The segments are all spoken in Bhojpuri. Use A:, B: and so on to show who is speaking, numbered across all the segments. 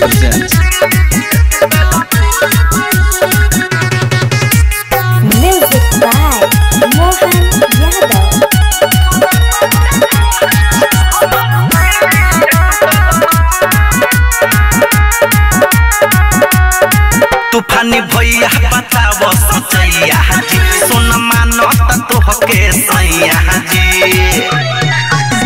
A: presents
B: Music by Mohan Yadav.
C: तूफानी भैया बताओ सचैया जी सुन मानो तो हके सैया जी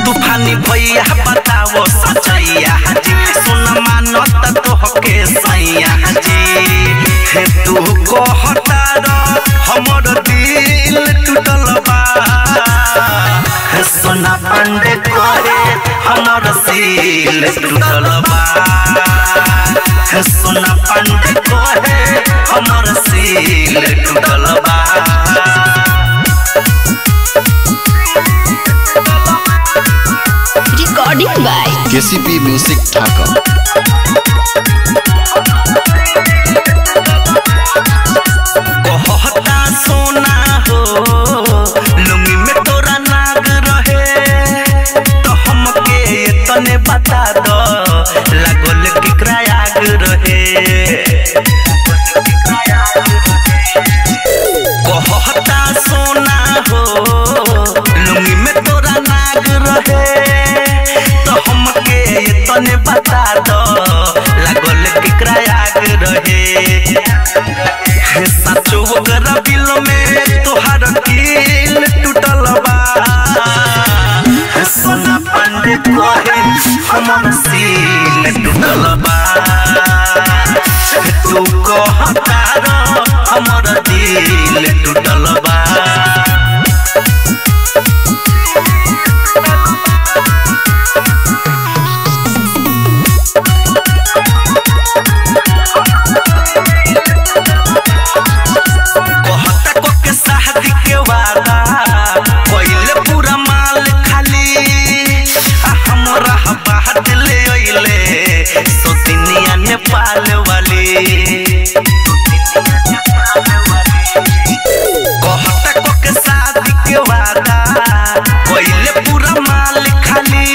C: तूफानी भैया बताओ सचैया जी सुन मानो तो हके सैया जी हे तू को हटारो हमर दिल टूटल बा सोना पांडे करे हमर दिल टूटल बा सोना पांडे करे हमर दिल टूटल बा
B: Recording by
A: KCP Music Dhaka।
C: कहता सोना हो लुंगी में तोरा नाग रहे तो हमके तने बता दो लागल केकरा आग रहे कहता सोना हो लुंगी में तोरा नाग रहे तो हमके तने बता दो लागल केकरा आग रहे सचो ओकरा दिल में तोहार दिल टूटल बा सोना पांडे कहे हमर दिल टूटल बा तू कहता हमर दिल टूटल बा नेपाल वाली कहता को के शादी के वादा कोइले पूरा माल खाली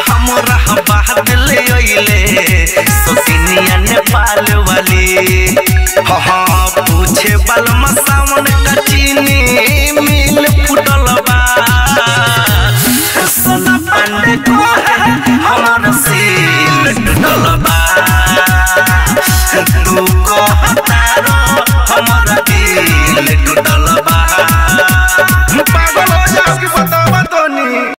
C: हमरा बाहर ले ओइले सोतिनिया नेपाल वाली हाँ पूछे बल मसावन का चीनी